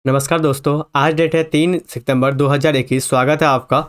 नमस्कार दोस्तों, आज डेट है 3 सितंबर 2021। स्वागत है आपका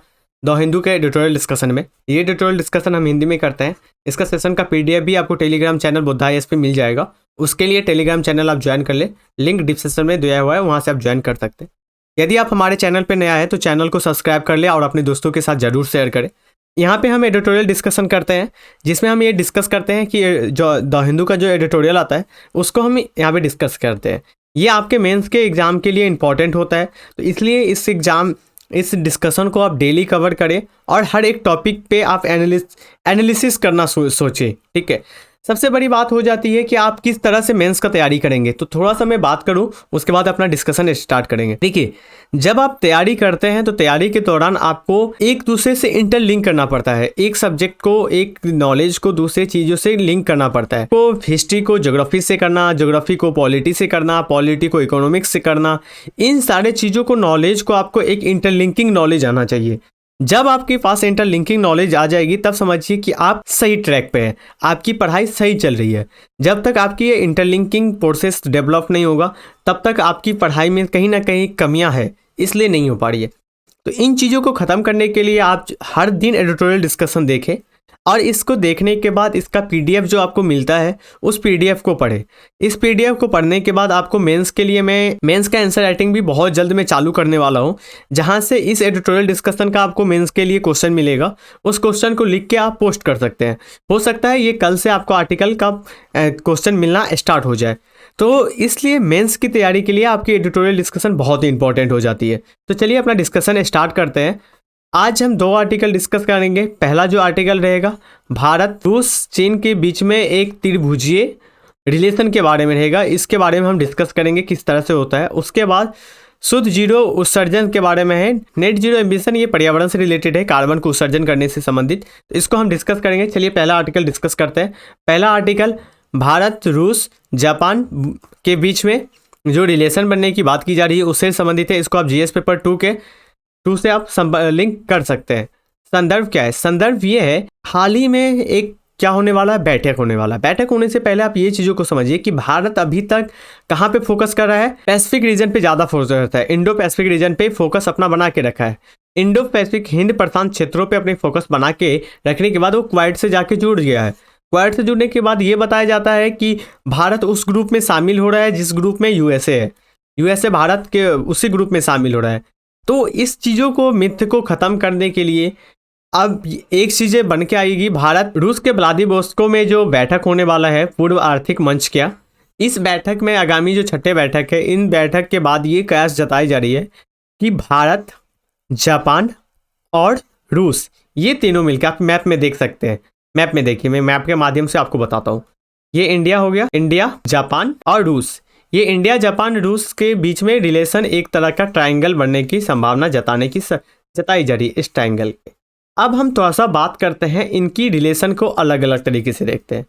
द हिंदू के एडिटोरियल डिस्कशन में। ये एडिटोरियल डिस्कशन हम हिंदी में करते हैं। इसका सेशन का पीडीएफ भी आपको टेलीग्राम चैनल बुद्धाई पे मिल जाएगा। उसके लिए टेलीग्राम चैनल आप ज्वाइन कर ले, लिंक डिस्क्रिप्शन में दिया हुआ है, वहाँ से आप ज्वाइन कर सकते हैं। यदि आप हमारे चैनल पर नया है तो चैनल को सब्सक्राइब कर ले और अपने दोस्तों के साथ ज़रूर शेयर करें। यहाँ पे हम एडिटोरियल डिस्कशन करते हैं, जिसमें हम ये डिस्कस करते हैं कि जो द हिंदू का जो एडिटोरियल आता है उसको हम यहाँ पे डिस्कस करते हैं। ये आपके मेंस के एग्ज़ाम के लिए इंपॉर्टेंट होता है, तो इसलिए इस डिस्कशन को आप डेली कवर करें और हर एक टॉपिक पे आप एनालिसिस करना सोचें। ठीक है, सबसे बड़ी बात हो जाती है कि आप किस तरह से मेंस का तैयारी करेंगे। तो थोड़ा सा मैं बात करूं, उसके बाद अपना डिस्कशन स्टार्ट करेंगे। देखिए, जब आप तैयारी करते हैं तो तैयारी के दौरान आपको एक दूसरे से इंटरलिंक करना पड़ता है। एक सब्जेक्ट को, एक नॉलेज को दूसरे चीज़ों से लिंक करना पड़ता है। तो हिस्ट्री को ज्योग्राफी से करना, ज्योग्राफी को पॉलिटी से करना, पॉलिटी को इकोनॉमिक्स से करना, इन सारे चीज़ों को, नॉलेज को आपको एक इंटरलिंकिंग नॉलेज आना चाहिए। जब आपके पास इंटरलिंकिंग नॉलेज आ जाएगी तब समझिए कि आप सही ट्रैक पे हैं, आपकी पढ़ाई सही चल रही है। जब तक आपकी ये इंटरलिंकिंग प्रोसेस डेवलप नहीं होगा तब तक आपकी पढ़ाई में कहीं ना कहीं कमियां हैं, इसलिए नहीं हो पा रही है। तो इन चीज़ों को ख़त्म करने के लिए आप हर दिन एडिटोरियल डिस्कशन देखें और इसको देखने के बाद इसका पीडीएफ जो आपको मिलता है उस पीडीएफ को पढ़ें। इस पीडीएफ को पढ़ने के बाद आपको मेंस के लिए मैं मेंस का आंसर राइटिंग भी बहुत जल्द मैं चालू करने वाला हूं, जहां से इस एडिटोरियल डिस्कशन का आपको मेंस के लिए क्वेश्चन मिलेगा। उस क्वेश्चन को लिख के आप पोस्ट कर सकते हैं। हो सकता है ये कल से आपको आर्टिकल का क्वेश्चन मिलना स्टार्ट हो जाए। तो इसलिए मेंस की तैयारी के लिए आपकी एडिटोरियल डिस्कशन बहुत ही इंपॉर्टेंट हो जाती है। तो चलिए अपना डिस्कशन स्टार्ट करते हैं। आज हम 2 आर्टिकल डिस्कस करेंगे। पहला जो आर्टिकल रहेगा भारत, रूस, चीन के बीच में एक त्रिभुजीय रिलेशन के बारे में रहेगा। इसके बारे में हम डिस्कस करेंगे किस तरह से होता है। उसके बाद शुद्ध जीरो उत्सर्जन के बारे में है। नेट जीरो एम्बिशन, ये पर्यावरण से रिलेटेड है, कार्बन को उत्सर्जन करने से संबंधित। तो इसको हम डिस्कस करेंगे। चलिए पहला आर्टिकल डिस्कस करते हैं। पहला आर्टिकल, भारत, रूस, जापान के बीच में जो रिलेशन बनने की बात की जा रही है उससे संबंधित है। इसको आप जीएस पेपर 2 से आप लिंक कर सकते हैं। संदर्भ क्या है? संदर्भ ये है, हाल ही में एक क्या होने वाला है, बैठक होने वाला है। बैठक होने से पहले आप ये चीज़ों को समझिए कि भारत अभी तक कहाँ पे फोकस कर रहा है, पैसिफिक रीजन पे ज़्यादा फोकस करता है। इंडो पैसिफिक रीजन पे फोकस अपना बना के रखा है। इंडो पैसिफिक, हिंद प्रशांत क्षेत्रों पे अपने फोकस बना के रखने के बाद वो क्वाड से जाके जुड़ गया है। क्वाड से जुड़ने के बाद ये बताया जाता है कि भारत उस ग्रुप में शामिल हो रहा है जिस ग्रुप में यूएसए है। यूएसए भारत के उसी ग्रुप में शामिल हो रहा है। तो इस चीज़ों को, मिथ को ख़त्म करने के लिए अब एक चीज़ें बन के आएगी। भारत रूस के व्लादिवोस्टोक में जो बैठक होने वाला है, पूर्व आर्थिक मंच क्या, इस बैठक में आगामी जो 6ठे बैठक है, इन बैठक के बाद ये कयास जताई जा रही है कि भारत, जापान और रूस, ये तीनों मिलकर, आप मैप में देख सकते हैं। मैप में देखिए, मैं मैप के माध्यम से आपको बताता हूँ। ये इंडिया हो गया, इंडिया, जापान और रूस। ये इंडिया, जापान, रूस के बीच में रिलेशन एक तरह का ट्रायंगल बनने की संभावना जताई जा रही है, इस ट्रायंगल के। अब हम थोड़ा सा बात करते हैं, इनकी रिलेशन को अलग अलग तरीके से देखते हैं।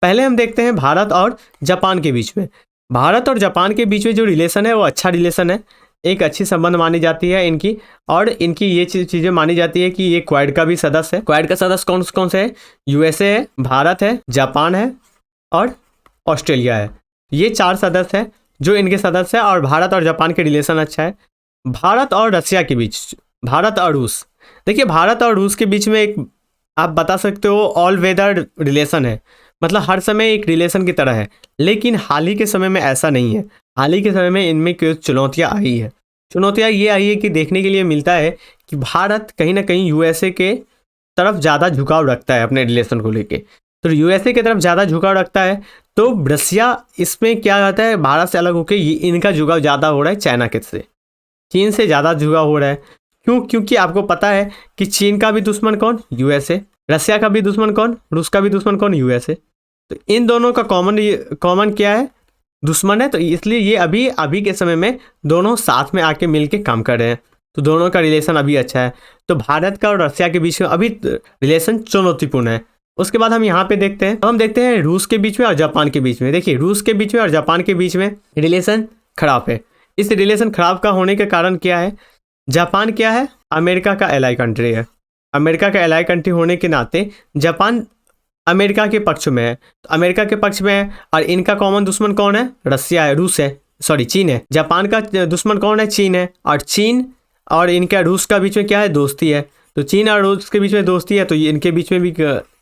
पहले हम देखते हैं भारत और जापान के बीच में। भारत और जापान के बीच में जो रिलेशन है वो अच्छा रिलेशन है, एक अच्छी संबंध मानी जाती है इनकी। और इनकी ये चीज़ें मानी जाती है कि ये क्वाड का भी सदस्य है। क्वाड का सदस्य कौन कौन से है? यूएसए है, भारत है, जापान है और ऑस्ट्रेलिया है। ये 4 सदस्य हैं जो इनके सदस्य हैं। और भारत और जापान के रिलेशन अच्छा है। भारत और रसिया के बीच, भारत और रूस, देखिए भारत और रूस के बीच में एक, आप बता सकते हो, ऑल वेदर रिलेशन है, मतलब हर समय एक रिलेशन की तरह है। लेकिन हाल ही के समय में ऐसा नहीं है। हाल ही के समय में इनमें कुछ चुनौतियाँ आई है। चुनौतियाँ ये आई है कि देखने के लिए मिलता है कि भारत कहीं ना कहीं यूएसए के तरफ ज़्यादा झुकाव रखता है अपने रिलेशन को लेके। तो यूएसए की तरफ ज़्यादा झुकाव रखता है, तो रसिया इसमें क्या रहता है, भारत से अलग होकर इनका झुकाव ज़्यादा हो रहा है चाइना के से, चीन से ज़्यादा झुकाव हो रहा है। क्यों? क्योंकि आपको पता है कि चीन का भी दुश्मन कौन? यूएसए। रसिया का भी दुश्मन कौन? रूस का भी दुश्मन कौन? यूएसए। तो इन दोनों का कॉमन क्या है? दुश्मन है। तो इसलिए ये अभी के समय में दोनों साथ में आके मिल के काम कर रहे हैं। तो दोनों का रिलेशन अभी अच्छा है। तो भारत का और रसिया के बीच में अभी रिलेशन चुनौतीपूर्ण है। उसके बाद हम यहाँ पे देखते हैं, हम देखते हैं रूस के बीच में और जापान के बीच में। देखिए, रूस के बीच में और जापान के बीच में रिलेशन खराब है। इस रिलेशन खराब का होने के कारण क्या है? जापान क्या है? अमेरिका का एलाई कंट्री है। अमेरिका का एलाई कंट्री होने के नाते जापान अमेरिका के पक्ष में है। तो अमेरिका के पक्ष में है और इनका कॉमन दुश्मन कौन है? रसिया है, रूस है। सॉरी चीन है। जापान का दुश्मन कौन है? चीन है। और चीन और इनका रूस का बीच में क्या है? दोस्ती है। तो चीन और रूस के बीच में दोस्ती है, तो इनके बीच में भी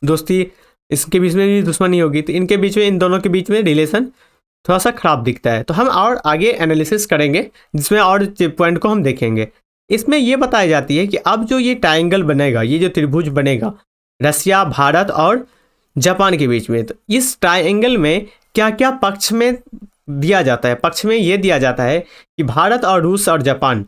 दोस्ती, इसके बीच में भी दुश्मनी होगी, तो इनके बीच में, इन दोनों के बीच में रिलेशन थोड़ा सा खराब दिखता है। तो हम और आगे एनालिसिस करेंगे जिसमें और पॉइंट को हम देखेंगे। इसमें ये बताई जाती है कि अब जो ये ट्रायंगल बनेगा, ये जो त्रिभुज बनेगा रसिया, भारत और जापान के बीच में, तो इस ट्रायंगल में क्या क्या पक्ष में दिया जाता है? पक्ष में ये दिया जाता है कि भारत और रूस और जापान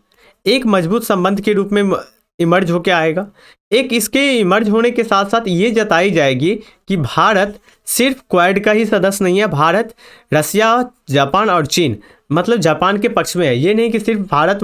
एक मजबूत संबंध के रूप में इमर्ज होकर आएगा। एक इसके इमर्ज होने के साथ साथ ये जताई जाएगी कि भारत सिर्फ क्वाड का ही सदस्य नहीं है, भारत रसिया, जापान और चीन, मतलब जापान के पक्ष में है। ये नहीं कि सिर्फ भारत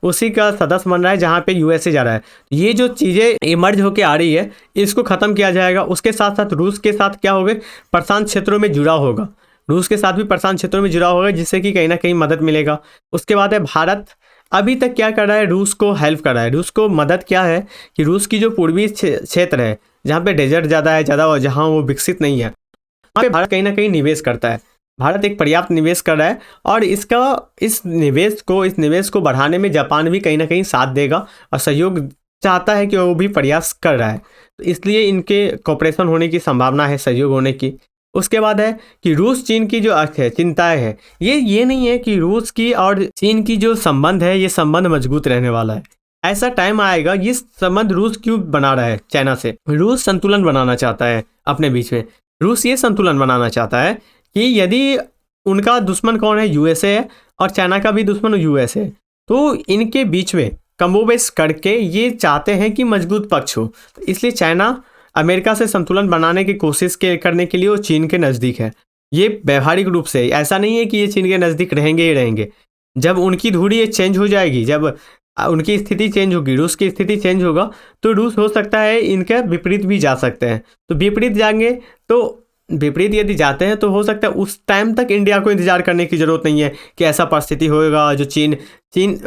उसी का सदस्य बन रहा है जहाँ पे यूएसए जा रहा है। ये जो चीज़ें इमर्ज होकर आ रही है, इसको ख़त्म किया जाएगा। उसके साथ साथ रूस के साथ क्या होगा? प्रशांत क्षेत्रों में जुड़ा होगा, रूस के साथ भी प्रशांत क्षेत्रों में जुड़ा होगा, जिससे कि कहीं ना कहीं मदद मिलेगा। उसके बाद है भारत अभी तक क्या कर रहा है? रूस को हेल्प कर रहा है। रूस को मदद क्या है कि रूस की जो पूर्वी क्षेत्र है, जहाँ पे डेजर्ट ज़्यादा है, और जहाँ वो विकसित नहीं है, वहाँ पे भारत कहीं ना कहीं निवेश करता है। भारत एक पर्याप्त निवेश कर रहा है, और इस निवेश को बढ़ाने में जापान भी कहीं ना कहीं साथ देगा और सहयोग चाहता है कि वो भी प्रयास कर रहा है। तो इसलिए इनके कोऑपरेशन होने की संभावना है, सहयोग होने की। उसके बाद है कि रूस चीन की जो चिंताएं है, ये नहीं है कि रूस की और चीन की जो संबंध है, ये संबंध मजबूत रहने वाला है। ऐसा टाइम आएगा, ये संबंध रूस क्यों बना रहा है चाइना से? रूस संतुलन बनाना चाहता है अपने बीच में। रूस ये संतुलन बनाना चाहता है कि यदि उनका दुश्मन कौन है? यूएसए है, और चाइना का भी दुश्मन यूएसए है, तो इनके बीच में कमोबेश करके ये चाहते हैं कि मजबूत पक्ष हो। तो इसलिए चाइना अमेरिका से संतुलन बनाने की कोशिश करने के लिए वो चीन के नज़दीक है। ये व्यवहारिक रूप से, ऐसा नहीं है कि ये चीन के नज़दीक रहेंगे ही रहेंगे। जब उनकी धुरी चेंज हो जाएगी, जब उनकी स्थिति चेंज होगी, रूस की स्थिति चेंज होगा, तो रूस हो सकता है इनके विपरीत भी जा सकते हैं। तो विपरीत जाएंगे, तो विपरीत यदि जाते हैं तो हो सकता है उस टाइम तक इंडिया को इंतजार करने की ज़रूरत नहीं है कि ऐसा परिस्थिति होगा जो चीन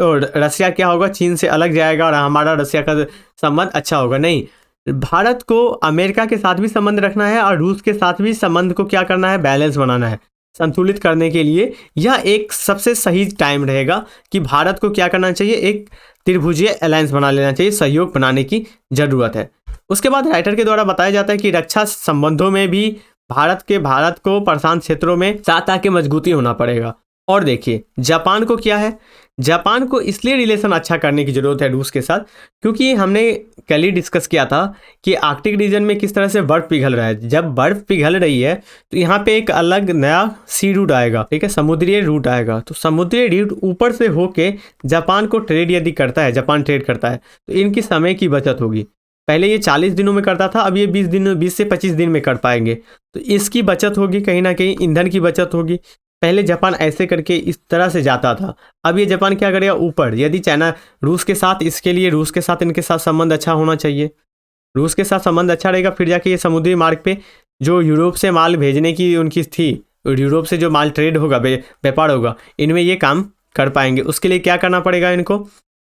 और रसिया क्या होगा, चीन से अलग जाएगा और हमारा रसिया का संबंध अच्छा होगा। नहीं, भारत को अमेरिका के साथ भी संबंध रखना है और रूस के साथ भी संबंध को क्या करना है? बैलेंस बनाना है। संतुलित करने के लिए यह एक सबसे सही टाइम रहेगा कि भारत को क्या करना चाहिए? एक त्रिभुजीय अलायंस बना लेना चाहिए, सहयोग बनाने की ज़रूरत है। उसके बाद राइटर के द्वारा बताया जाता है कि रक्षा संबंधों में भी भारत को प्रशांत क्षेत्रों में साथ आके मजबूती होना पड़ेगा। और देखिए जापान को क्या है? जापान को इसलिए रिलेशन अच्छा करने की ज़रूरत है रूस के साथ, क्योंकि हमने कल ही डिस्कस किया था कि आर्कटिक रीजन में किस तरह से बर्फ़ पिघल रहा है। जब बर्फ़ पिघल रही है तो यहाँ पे एक अलग नया सी रूट आएगा, ठीक है, समुद्री रूट आएगा। तो समुद्री रूट ऊपर से होके जापान को ट्रेड यदि करता है, जापान ट्रेड करता है, तो इनकी समय की बचत होगी। पहले ये 40 दिनों में करता था, अब ये 20 से 25 दिन में कर पाएंगे। तो इसकी बचत होगी, कहीं ना कहीं ईंधन की बचत होगी। पहले जापान ऐसे करके इस तरह से जाता था, अब ये जापान क्या करेगा? ऊपर। यदि चाइना रूस के साथ, इसके लिए रूस के साथ इनके साथ संबंध अच्छा होना चाहिए। रूस के साथ संबंध अच्छा रहेगा, फिर जाके ये समुद्री मार्ग पे जो यूरोप से माल भेजने की उनकी थी, यूरोप से जो माल ट्रेड होगा, व्यापार होगा, इनमें ये काम कर पाएंगे। उसके लिए क्या करना पड़ेगा?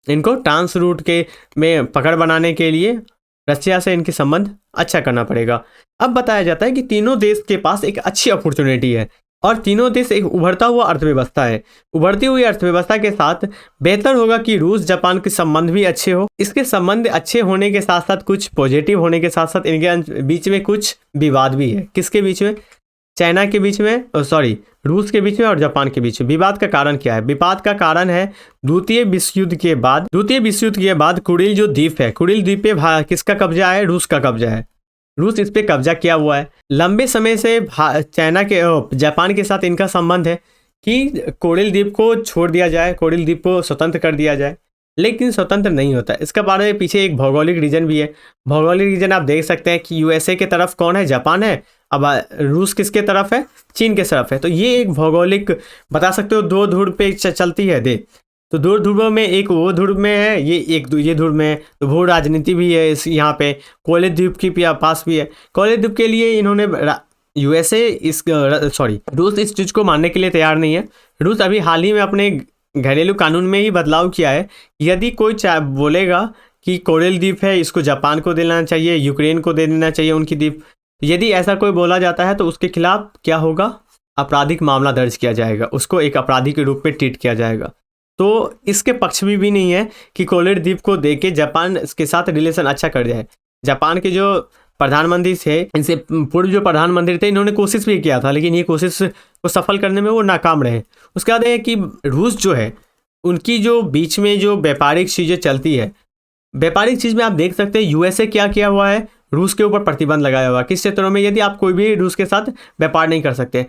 इनको ट्रांस रूट के में पकड़ बनाने के लिए रशिया से इनके संबंध अच्छा करना पड़ेगा। अब बताया जाता है कि तीनों देश के पास एक अच्छी अपॉर्चुनिटी है, और तीनों देश एक उभरता हुआ अर्थव्यवस्था है। उभरती हुई अर्थव्यवस्था के साथ बेहतर होगा कि रूस जापान के संबंध भी अच्छे हो। इसके संबंध अच्छे होने के साथ साथ, कुछ पॉजिटिव होने के साथ साथ, इनके बीच में कुछ विवाद भी है। किसके बीच में? चाइना के बीच में, रूस के बीच में और जापान के बीच में। विवाद का कारण क्या है? विवाद का कारण है द्वितीय विश्व युद्ध के बाद कुरिल जो द्वीप है, कुरिल द्वीप पे किसका कब्जा है? रूस का कब्जा है। रूस इस पे कब्जा किया हुआ है। लंबे समय से जापान के साथ इनका संबंध है कि कुरिल द्वीप को छोड़ दिया जाए, कुरिल द्वीप को स्वतंत्र कर दिया जाए, लेकिन स्वतंत्र नहीं होता। इसका बारे में पीछे एक भौगोलिक रीजन भी है। भौगोलिक रीजन आप देख सकते हैं कि यूएसए के तरफ कौन है? जापान है। अब रूस किसके तरफ है? चीन के तरफ है। तो ये एक भौगोलिक, बता सकते हो, दो ध्रुव पे चलती है दे। तो दो ध्रुवों में एक वो ध्रुव में है, ये ध्रुव में है। तो भू राजनीति भी है इस यहाँ पे। कोले द्वीप के पास भी है। कोले द्वीप के लिए इन्होंने रूस इस चीज़ को मानने के लिए तैयार नहीं है। रूस अभी हाल ही में अपने घरेलू कानून में ही बदलाव किया है। यदि कोई बोलेगा कि कोरल द्वीप है, इसको जापान को देना चाहिए, यूक्रेन को दे देना चाहिए उनकी द्वीप, यदि ऐसा कोई बोला जाता है तो उसके खिलाफ क्या होगा? आपराधिक मामला दर्ज किया जाएगा, उसको एक अपराधी के रूप में ट्रीट किया जाएगा। तो इसके पक्ष में भी नहीं है कि कोरियर द्वीप को दे के जापान के साथ रिलेशन अच्छा कर जाए। जापान के जो प्रधानमंत्री थे, इनसे पूर्व जो प्रधानमंत्री थे, इन्होंने कोशिश भी किया था, लेकिन ये कोशिश को सफल करने में वो नाकाम रहे। उसके बाद है कि रूस जो है, उनकी जो बीच में जो व्यापारिक चीज़ें चलती है, व्यापारिक चीज़ में आप देख सकते हैं यूएसए क्या किया हुआ है, रूस के ऊपर प्रतिबंध लगाया हुआ है। किस क्षेत्रों में? यदि आप कोई भी रूस के साथ व्यापार नहीं कर सकते।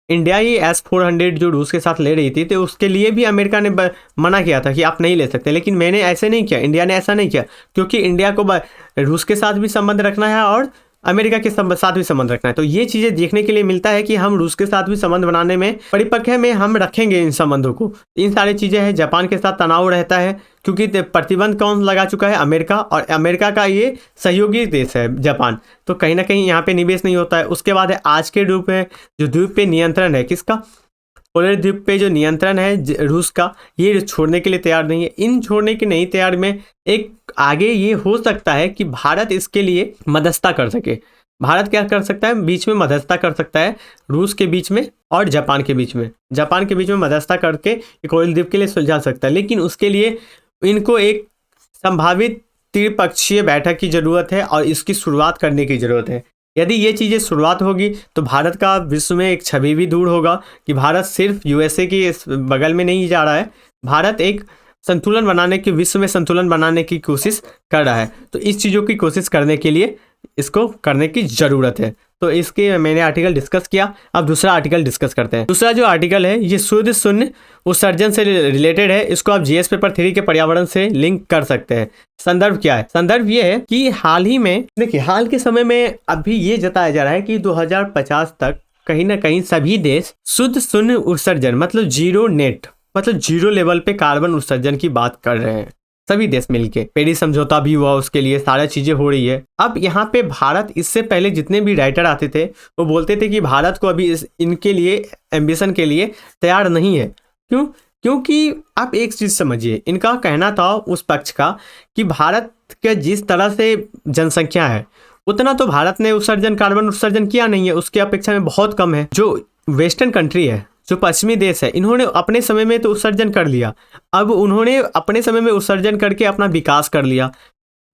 इंडिया ही S-400 जो रूस के साथ ले रही थी, तो उसके लिए भी अमेरिका ने मना किया था कि आप नहीं ले सकते, लेकिन मैंने ऐसे नहीं किया, इंडिया ने ऐसा नहीं किया, क्योंकि इंडिया को रूस के साथ भी संबंध रखना है और अमेरिका के साथ भी संबंध रखना है। तो ये चीज़ें देखने के लिए मिलता है कि हम रूस के साथ भी संबंध बनाने में परिपक्व में हम रखेंगे इन संबंधों को। इन सारी चीज़ें हैं। जापान के साथ तनाव रहता है, क्योंकि प्रतिबंध कौन लगा चुका है? अमेरिका, और अमेरिका का ये सहयोगी देश है जापान, तो कहीं ना कहीं यहाँ पे निवेश नहीं होता है। उसके बाद है आज के रूप में जो द्वीप पे नियंत्रण है, किसका? कोरियर द्वीप पे जो नियंत्रण है रूस का, ये छोड़ने के लिए तैयार नहीं है। इन छोड़ने के नहीं तैयार में एक आगे ये हो सकता है कि भारत इसके लिए मध्यस्थता कर सके। भारत क्या कर सकता है? बीच में मध्यस्थता कर सकता है, रूस के बीच में और जापान के बीच में। जापान के बीच में मध्यस्थता करके कोरियर द्वीप के लिए सुलझा सकता है, लेकिन उसके लिए इनको एक संभावित त्रिपक्षीय बैठक की ज़रूरत है और इसकी शुरुआत करने की ज़रूरत है। यदि ये चीज़ें शुरुआत होगी तो भारत का विश्व में एक छवि भी दूर होगा कि भारत सिर्फ यूएसए की बगल में नहीं जा रहा है, भारत एक संतुलन बनाने की, विश्व में संतुलन बनाने की कोशिश कर रहा है। तो इस चीज़ों की कोशिश करने के लिए इसको करने की ज़रूरत है। तो इसके मैंने आर्टिकल डिस्कस किया। अब दूसरा आर्टिकल डिस्कस करते हैं। दूसरा जो आर्टिकल है ये शुद्ध शून्य उत्सर्जन से रिलेटेड है। इसको आप जीएस पेपर 3 के पर्यावरण से लिंक कर सकते हैं। संदर्भ क्या है? संदर्भ ये है कि हाल ही में, देखिए हाल के समय में अभी ये जताया जा रहा है कि 2050 तक कहीं ना कहीं सभी देश शुद्ध शून्य उत्सर्जन मतलब जीरो नेट, मतलब जीरो लेवल पे कार्बन उत्सर्जन की बात कर रहे हैं। सभी देश मिलके, पेरिस समझौता भी हुआ, उसके लिए सारा चीजें हो रही है। अब यहाँ पे भारत, इससे पहले जितने भी राइटर आते थे वो बोलते थे कि भारत को अभी इनके लिए एम्बिशन के लिए तैयार नहीं है। क्यों? क्योंकि आप एक चीज समझिए, इनका कहना था उस पक्ष का कि भारत के जिस तरह से जनसंख्या है उतना तो भारत ने उत्सर्जन, कार्बन उत्सर्जन किया नहीं है, उसके अपेक्षा में बहुत कम है। जो वेस्टर्न कंट्री है, जो पश्चिमी देश है, इन्होंने अपने समय में तो उत्सर्जन कर लिया। अब उन्होंने अपने समय में उत्सर्जन करके अपना विकास कर लिया,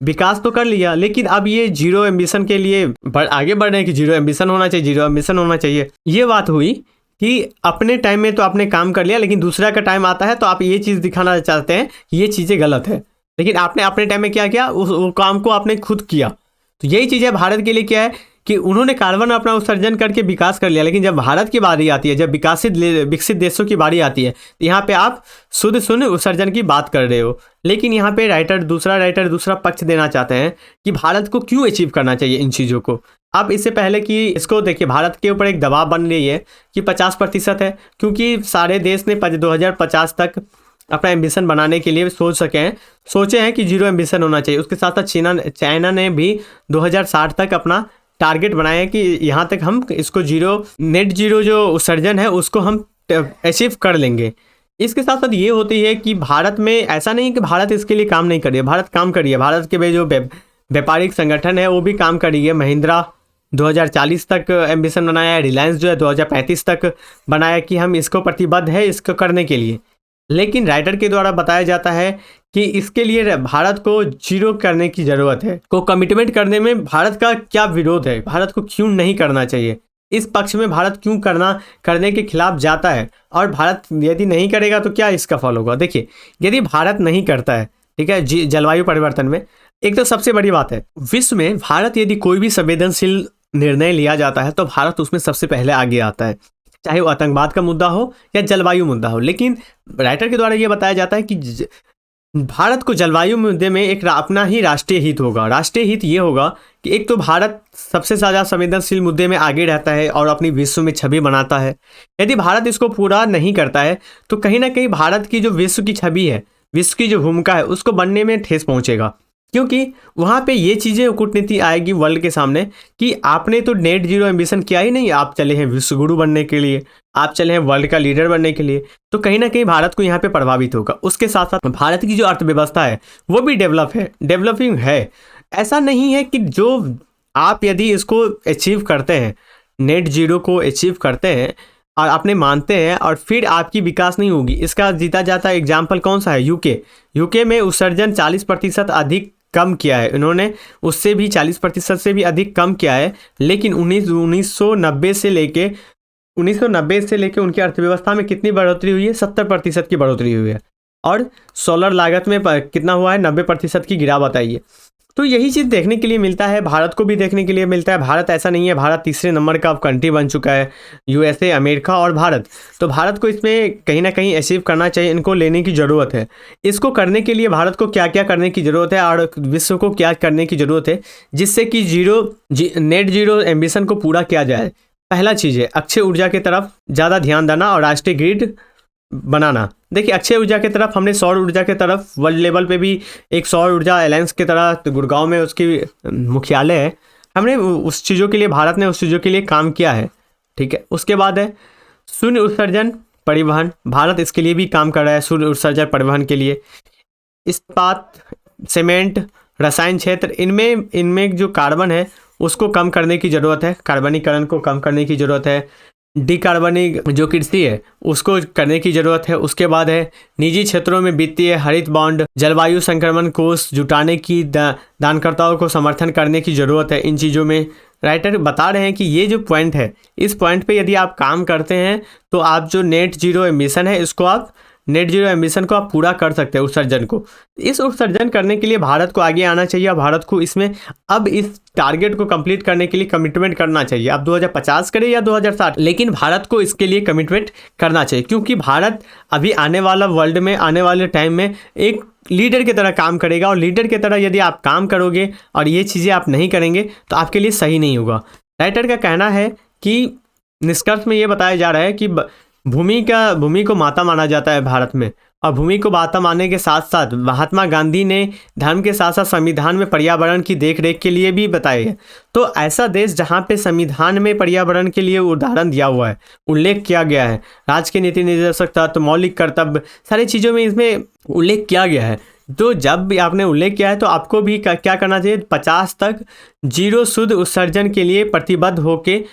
विकास तो कर लिया, लेकिन अब ये जीरो एम्बिशन के लिए आगे बढ़ रहे हैं कि जीरो एम्बिशन होना चाहिए, जीरो एम्बिशन होना चाहिए। ये बात हुई कि अपने टाइम में तो आपने काम कर लिया, लेकिन दूसरा का टाइम आता है तो आप ये चीज़ दिखाना चाहते हैं कि ये चीज़ें गलत है, लेकिन आपने अपने टाइम में क्या किया? उस काम को आपने खुद किया। तो यही चीज़ है भारत के लिए क्या है कि उन्होंने कार्बन अपना उत्सर्जन करके विकास कर लिया, लेकिन जब भारत की बारी आती है, जब विकसित देशों की बारी आती है, तो यहाँ पे आप शुद्ध शून्य उत्सर्जन की बात कर रहे हो। लेकिन यहाँ पे राइटर दूसरा पक्ष देना चाहते हैं कि भारत को क्यों अचीव करना चाहिए इन चीज़ों को। आप इससे पहले कि इसको देखिए, भारत के ऊपर एक दबाव बन रही है कि 50% है, क्योंकि सारे देश ने 2050 तक अपना एम्बिशन बनाने के लिए सोचे हैं कि जीरो एम्बिशन होना चाहिए। उसके साथ साथ चाइना ने भी 2060 तक अपना टारगेट बनाया है कि यहाँ तक हम इसको नेट जीरो जो उत्सर्जन है उसको हम अचीव कर लेंगे। इसके साथ साथ ये होती है कि भारत में ऐसा नहीं कि भारत इसके लिए काम नहीं कर रही है, भारत काम कर रही है। भारत के जो व्यापारिक संगठन है वो भी काम कर रही है। महिंद्रा 2040 तक एम्बिशन बनाया है, रिलायंस जो है 2035 तक बनाया कि हम इसको प्रतिबद्ध है इसको करने के लिए। लेकिन राइटर के द्वारा बताया जाता है कि इसके लिए भारत को जीरो करने की ज़रूरत है, को कमिटमेंट करने में भारत का क्या विरोध है, भारत को क्यों नहीं करना चाहिए, इस पक्ष में भारत क्यों करने के खिलाफ जाता है, और भारत यदि नहीं करेगा तो क्या इसका फल होगा। देखिए, यदि भारत नहीं करता है, ठीक है, जलवायु परिवर्तन में, एक तो सबसे बड़ी बात है विश्व में भारत यदि कोई भी संवेदनशील निर्णय लिया जाता है तो भारत उसमें सबसे पहले आगे आता है, चाहे वो आतंकवाद का मुद्दा हो या जलवायु मुद्दा हो। लेकिन राइटर के द्वारा ये बताया जाता है कि भारत को जलवायु मुद्दे में एक अपना ही राष्ट्रीय हित होगा। राष्ट्रीय हित ये होगा कि एक तो भारत सबसे ज़्यादा संवेदनशील मुद्दे में आगे रहता है और अपनी विश्व में छवि बनाता है। यदि भारत इसको पूरा नहीं करता है तो कहीं ना कहीं भारत की जो विश्व की छवि है, विश्व की जो भूमिका है, उसको बनने में ठेस पहुँचेगा, क्योंकि वहाँ पे ये चीज़ें कूटनीति आएगी वर्ल्ड के सामने कि आपने तो नेट जीरो एम्बिशन किया ही नहीं, आप चले हैं विश्व गुरु बनने के लिए, आप चले हैं वर्ल्ड का लीडर बनने के लिए। तो कहीं ना कहीं भारत को यहाँ पे प्रभावित होगा। उसके साथ साथ भारत की जो अर्थव्यवस्था है वो भी डेवलपिंग है। ऐसा नहीं है कि जो आप यदि इसको अचीव करते हैं, नेट जीरो को अचीव करते हैं, और अपने मानते हैं और फिर आपकी विकास नहीं होगी। इसका जीता जाता एग्जाम्पल कौन सा है? यूके में उत्सर्जन 40% अधिक कम किया है इन्होंने, उससे भी 40% से भी अधिक कम किया है। लेकिन 1990 से लेके उनकी अर्थव्यवस्था में कितनी बढ़ोतरी हुई है? 70% की बढ़ोतरी हुई है। और सोलर लागत में कितना हुआ है? 90% की गिरावट आई है। तो यही चीज़ देखने के लिए मिलता है, भारत को भी देखने के लिए मिलता है। भारत ऐसा नहीं है, भारत तीसरे नंबर का कंट्री बन चुका है, यूएसए, अमेरिका और भारत। तो भारत को इसमें कहीं ना कहीं अचीव करना चाहिए, इनको लेने की ज़रूरत है। इसको करने के लिए भारत को क्या क्या करने की ज़रूरत है और विश्व को क्या करने की ज़रूरत है जिससे कि नेट जीरो एम्बिशन को पूरा किया जाए। पहला चीज़ है अक्षय ऊर्जा की तरफ ज़्यादा ध्यान देना और राष्ट्रीय ग्रिड बनाना। देखिए, अक्षय ऊर्जा की तरफ हमने सौर ऊर्जा की तरफ वर्ल्ड लेवल पे भी एक सौर ऊर्जा अलायंस की तरह गुड़गांव में उसकी मुख्यालय है, हमने उस चीज़ों के लिए, भारत ने उस चीज़ों के लिए काम किया है। ठीक है, उसके बाद है शून्य उत्सर्जन परिवहन, भारत इसके लिए भी काम कर रहा है, शून्य उत्सर्जन परिवहन के लिए। इस्पात, सीमेंट, रसायन क्षेत्र, इनमें जो कार्बन है उसको कम करने की ज़रूरत है, कार्बनीकरण को कम करने की ज़रूरत है। डिकार्बनिक जो कृषि है उसको करने की ज़रूरत है। उसके बाद है निजी क्षेत्रों में वित्तीय हरित बॉन्ड, जलवायु संक्रमण कोष जुटाने की, दानकर्ताओं को समर्थन करने की ज़रूरत है। इन चीज़ों में राइटर बता रहे हैं कि ये जो पॉइंट है, इस पॉइंट पे यदि आप काम करते हैं तो आप जो नेट जीरो एमिशन है इसको आप पूरा कर सकते हैं, उत्सर्जन को। इस उत्सर्जन करने के लिए भारत को आगे आना चाहिए। भारत को इसमें अब इस टारगेट को कंप्लीट करने के लिए कमिटमेंट करना चाहिए। अब 2050 करे या 2060, लेकिन भारत को इसके लिए कमिटमेंट करना चाहिए, क्योंकि भारत अभी आने वाला वर्ल्ड में, आने वाले टाइम में एक लीडर की तरह काम करेगा। और लीडर की तरह यदि आप काम करोगे और ये चीज़ें आप नहीं करेंगे तो आपके लिए सही नहीं होगा। राइटर का कहना है कि निष्कर्ष में ये बताया जा रहा है कि भूमि को माता माना जाता है भारत में, और भूमि को माता मानने के साथ साथ महात्मा गांधी ने धर्म के साथ साथ संविधान में पर्यावरण की देखरेख के लिए भी बताए है। तो ऐसा देश जहाँ पे संविधान में पर्यावरण के लिए उदाहरण दिया हुआ है, उल्लेख किया गया है, राज्य के नीति निर्देशक तत्व, मौलिक कर्तव्य, सारी चीज़ों में इसमें उल्लेख किया गया है। तो जब भी आपने उल्लेख किया है तो आपको भी क्या करना चाहिए? 50 तक जीरो शुद्ध उत्सर्जन के लिए प्रतिबद्ध होके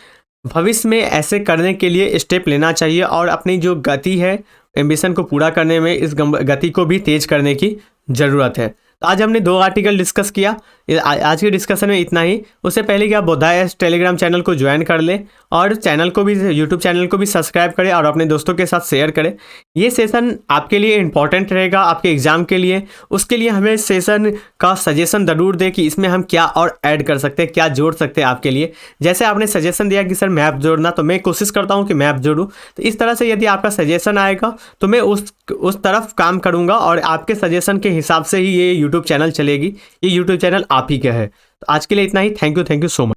भविष्य में ऐसे करने के लिए स्टेप लेना चाहिए, और अपनी जो गति है एम्बिशन को पूरा करने में इस गति को भी तेज करने की ज़रूरत है। तो आज हमने 2 आर्टिकल डिस्कस किया। आज के डिस्कशन में इतना ही। उससे पहले कि आप बोधायस टेलीग्राम चैनल को ज्वाइन कर लें और चैनल को भी, यूट्यूब चैनल को भी सब्सक्राइब करें और अपने दोस्तों के साथ शेयर करें। ये सेशन आपके लिए इंपॉर्टेंट रहेगा, आपके एग्ज़ाम के लिए। उसके लिए हमें सेशन का सजेशन ज़रूर दें कि इसमें हम क्या और ऐड कर सकते हैं, क्या जोड़ सकते हैं आपके लिए। जैसे आपने सजेशन दिया कि सर मैप जोड़ना, तो मैं कोशिश करता हूँ कि मैप जोड़ूँ। तो इस तरह से यदि आपका सजेशन आएगा तो मैं उस तरफ काम करूँगा, और आपके सजेशन के हिसाब से ही ये यूट्यूब चैनल चलेगी। ये यूट्यूब चैनल आप ही का है। तो आज के लिए इतना ही। Thank you so much.